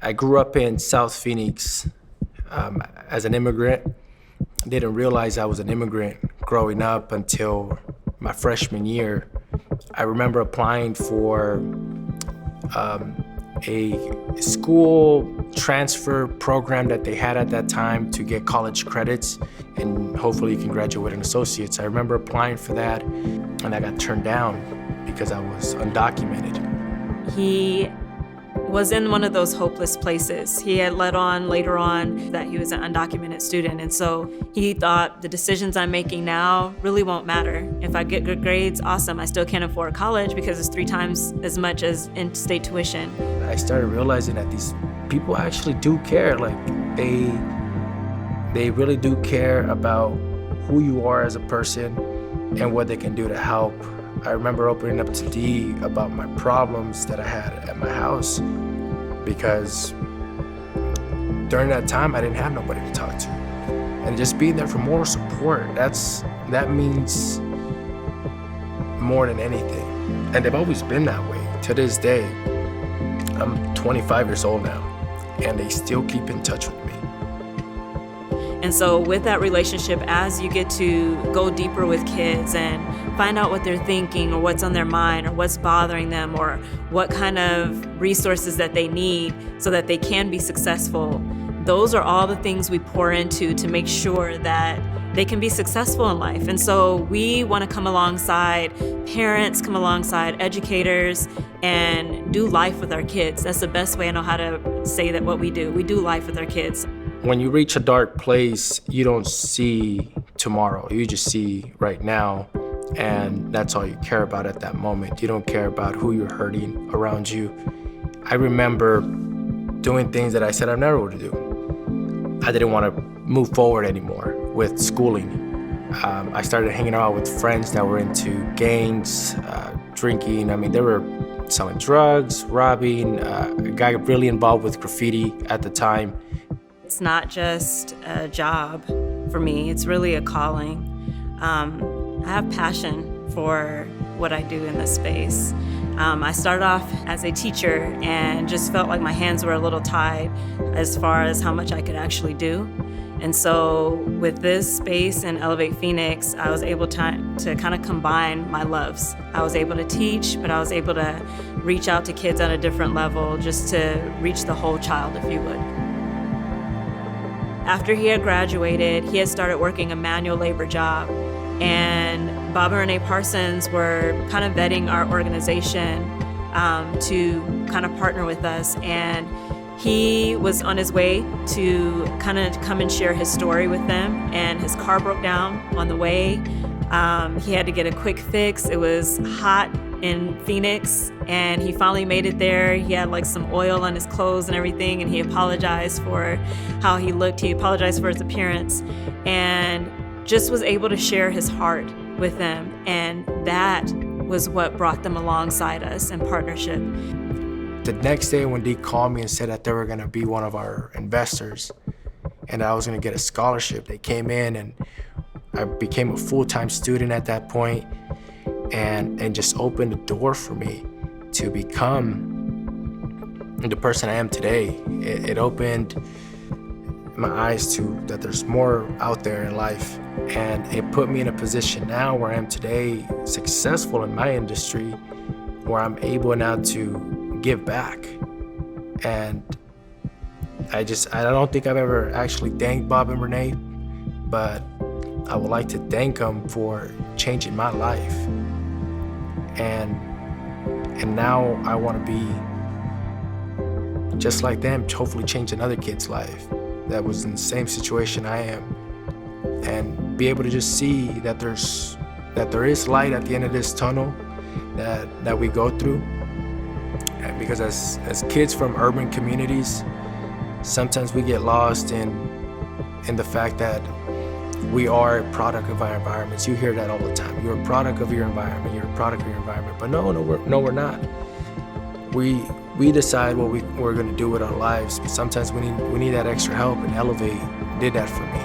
I grew up in South Phoenix as an immigrant. Didn't realize I was an immigrant growing up until my freshman year. I remember applying for a school transfer program that they had at that time to get college credits, and hopefully you can graduate with an associate's. I remember applying for that, and I got turned down because I was undocumented. He was in one of those hopeless places. He had let on later on that he was an undocumented student, and so he thought the decisions I'm making now really won't matter. If I get good grades, awesome. I still can't afford college because it's 3 times as much as in-state tuition. I started realizing that these people actually do care. Like they really do care about who you are as a person and what they can do to help. I remember opening up to D about my problems that I had at my house, because during that time I didn't have nobody to talk to. And just being there for moral support, that means more than anything. And they've always been that way. To this day, I'm 25 years old now, and they still keep in touch with me. And so with that relationship, as you get to go deeper with kids and find out what they're thinking or what's on their mind or what's bothering them or what kind of resources that they need so that they can be successful, those are all the things we pour into to make sure that they can be successful in life. And so we want to come alongside parents, come alongside educators, and do life with our kids. That's the best way I know how to say that what we do. We do life with our kids. When you reach a dark place, you don't see tomorrow. You just see right now, and that's all you care about at that moment. You don't care about who you're hurting around you. I remember doing things that I said I never would do. I didn't want to move forward anymore with schooling. I started hanging out with friends that were into gangs, drinking. I mean, they were selling drugs, robbing. A guy really involved with graffiti at the time. It's not just a job for me, it's really a calling. I have passion for what I do in this space. I started off as a teacher and just felt like my hands were a little tied as far as how much I could actually do. And so with this space in Elevate Phoenix, I was able to kind of combine my loves. I was able to teach, but I was able to reach out to kids at a different level just to reach the whole child, if you would. After he had graduated, he had started working a manual labor job, and Bob and Renee Parsons were kind of vetting our organization to kind of partner with us, and he was on his way to kind of come and share his story with them, and his car broke down on the way. He had to get a quick fix. It was hot in Phoenix, and he finally made it there. He had like some oil on his clothes and everything, and he apologized for how he looked. He apologized for his appearance, and just was able to share his heart with them. And that was what brought them alongside us in partnership. The next day when D called me and said that they were gonna be one of our investors and I was gonna get a scholarship, they came in and I became a full-time student at that point, and just opened the door for me to become the person I am today. It opened my eyes to that there's more out there in life, and it put me in a position now where I am today, successful in my industry, where I'm able now to give back. And I don't think I've ever actually thanked Bob and Renee, but I would like to thank them for changing my life. And now I want to be just like them, to hopefully change another kid's life that was in the same situation I am, and be able to just see that there is light at the end of this tunnel that we go through. And because as kids from urban communities, sometimes we get lost in the fact that we are a product of our environments. You hear that all the time. You're a product of your environment. You're a product of your environment. But no, we're not. We decide what we're going to do with our lives. But sometimes we need that extra help, and Elevate did that for me.